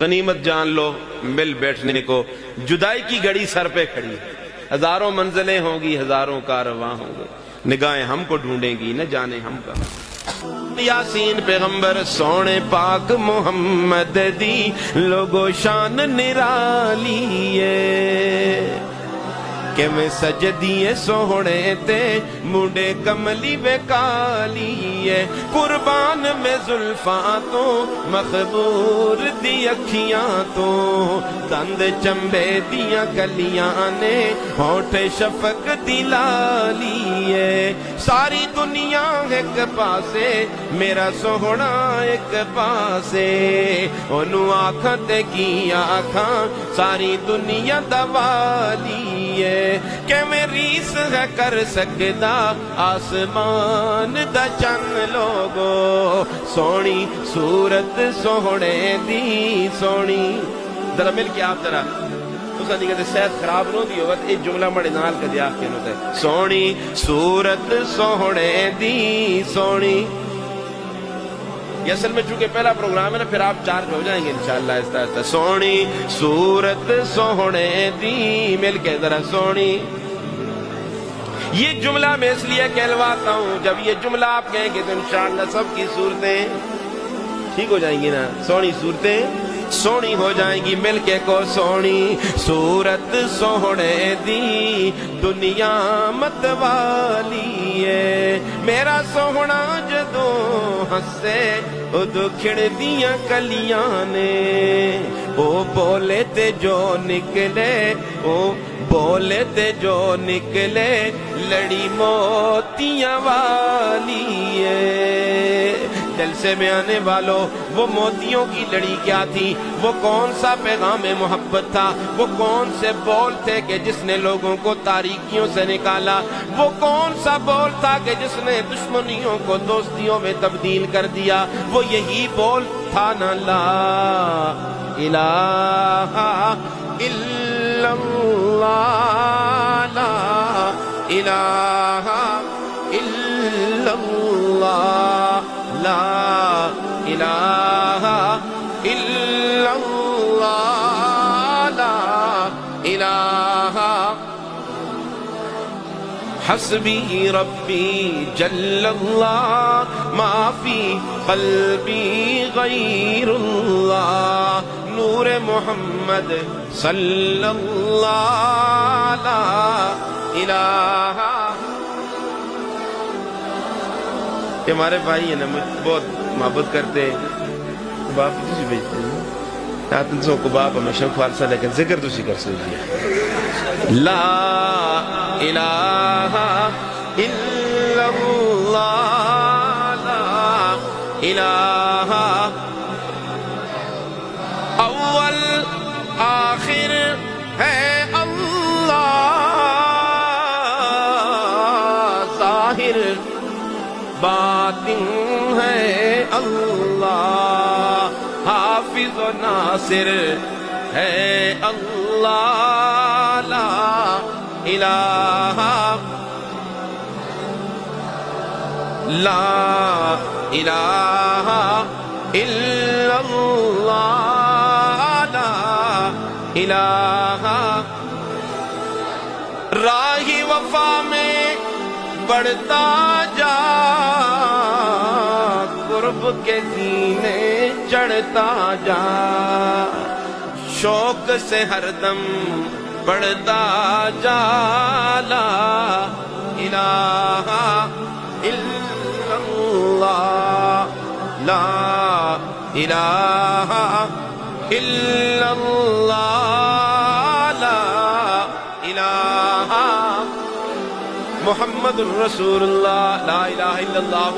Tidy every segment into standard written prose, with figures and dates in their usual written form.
غنیمت جان لو مل بیٹھنے کو، جدائی کی گھڑی سر پہ کھڑی، ہزاروں منزلیں ہوں گی، ہزاروں کارواں ہوں گے، نگاہیں ہم کو ڈھونڈیں گی، نہ جانے ہم کہاں۔ یاسین پیغمبر سونے پاک محمد دی لوگو شان نرالی ہے کہ میں سجدیے سوہنے تے منڈے کملی وے کالی ہے، قربان میں زلفاں تو مخبور دی اکھیاں تو دند چمبے دیاں کلیاں نے ہونٹ شفق دی لالی ہے، ساری دنیا ایک پاسے میرا سوہنا ایک پاسے، انہوں آنکھاں تے کی آنکھاں ساری دنیا دوالی ہے کہ میری ہے کر سکدا آسمان دا چن لوگو، سونی صورت سوہنے دی سونی۔ ذرا مل کے آپ ذرا اس نے کہتے صحت خراب نو دی ہوگا ایک جملہ مڑے نال کا دیا کے ہوتا ہے، سونی صورت سوہنے دی سونی۔ یہ اصل میں چونکہ پہلا پروگرام ہے نا، پھر آپ چارج ہو جائیں گے انشاءاللہ آہستہ آہستہ۔ سونی صورت سوہنے دی، مل کے ذرا سونی۔ یہ جملہ میں اس لیے کہلواتا ہوں، جب یہ جملہ آپ کہیں گے تو انشاءاللہ سب کی صورتیں ٹھیک ہو جائیں گی نا، سونی صورتیں سونی ہو جائیں گی۔ مل کے کو سونی صورت سوہنے دی دنیا مت والی ہے، میرا سوہنا جدوں ہسے ادو کھڑ دیاں کلیاں نے، او بولے تے جو نکلے، او بولے تے جو نکلے لڑی موتیاں والی ہے۔ جلسے میں آنے والوں، وہ موتیوں کی لڑی کیا تھی؟ وہ کون سا پیغام محبت تھا؟ وہ کون سے بول تھے کہ جس نے لوگوں کو تاریکیوں سے نکالا؟ وہ کون سا بول تھا کہ جس نے دشمنیوں کو دوستیوں میں تبدیل کر دیا؟ وہ یہی بول تھا نا، لا الہ الا اللہ، لا الہ الا اللہ، لا الہ الا اللہ، لا الہ۔ حسبی ربی جل اللہ ما فی قلبی غیر اللہ، نور محمد صلی اللہ، لا الہ۔ کہ ہمارے بھائی ہیں نا، مجھ بہت محبت کرتے، باپ تسی بھیجتے ہیں تاتن سو کو باپ ہمیشہ خوالسا، لیکن ذکر تسی کر سکتے، لا الہ الا اللہ، لا الہ۔ اول آخر ہے اللہ، ظاہر باطن ہے اللہ، حافظ و ناصر ہے اللہ، لا الہ، لا الہ الا اللہ، لا الہ۔ راہ وفا میں بڑھتا جا، قرب کے سینے چڑھتا جا، شوق سے ہر دم بڑھتا جا، لا الہ الا اللہ، لا الہ الا اللہ، لا الہ۔ محمد الرسول اللہ، لا الہ الا اللہ۔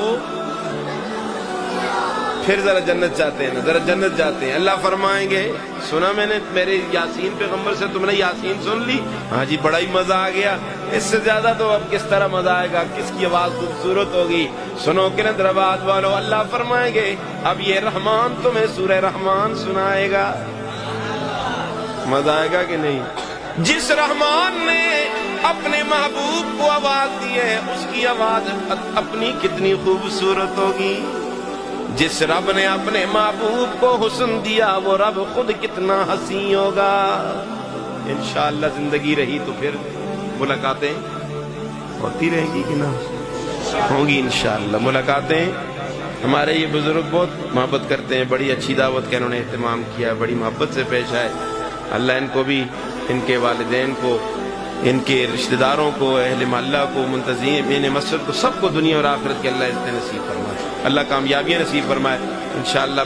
پھر ذرا جنت چاہتے ہیں نا، ذرا جنت جاتے ہیں۔ اللہ فرمائیں گے، سنا میں نے میرے یاسین پیغمبر سے، تم نے یاسین سن لی؟ ہاں جی بڑا ہی مزہ آ گیا، اس سے زیادہ تو اب کس طرح مزہ آئے گا، کس کی آواز خوبصورت ہوگی، سنو کہ درباد والو۔ اللہ فرمائیں گے اب یہ رحمان تمہیں سورہ رحمان سنائے گا، مزہ آئے گا کہ نہیں؟ جس رحمان نے اپنے محبوب کو آواز دی ہے، اس کی آواز اپنی کتنی خوبصورت ہوگی۔ جس رب نے اپنے محبوب کو حسن دیا وہ رب خود کتنا حسین ہوگا. انشاءاللہ زندگی رہی تو پھر ملاقاتیں ہوتی رہیں گی کہ نہ ہوں گی. انشاءاللہ ملاقاتیں. ہمارے یہ بزرگ بہت محبت کرتے ہیں, بڑی اچھی دعوت کا انہوں نے اہتمام کیا, بڑی محبت سے پیش آئے. اللہ ان کو بھی, ان کے والدین کو, ان کے رشتہ داروں کو, اہل محلہ کو, منتظمین مسجد کو, سب کو دنیا اور آخرت کے اللہ عزت نصیب فرمائے, اللہ کامیابیاں نصیب فرمائے. انشاءاللہ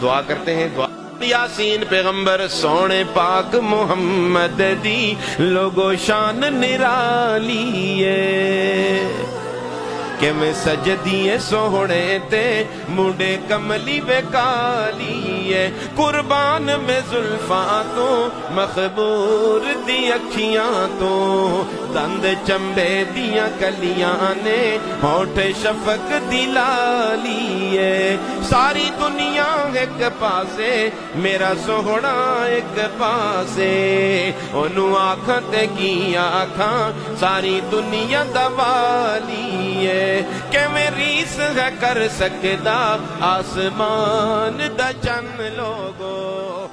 دعا کرتے ہیں. دعا یاسین پیغمبر سونے پاک محمد دی لوگو شان نرالی ہے کہ میں سجدیے سوڑے تے مڈے کملی بے کالی ہے. قربان میں زلفاں تو مخبور دی اکھیاں تو دند چمبے دیاں کلیاں نے ہونٹ شفق دی لالی ہے. ساری دنیا ایک پاسے میرا سوہنا ایک پاسے انہوں آنکھاں تے کی آنکھاں ساری دنیا دوالی ہے کہ میری ہے کر سکدا آسمان دا چن لوگو.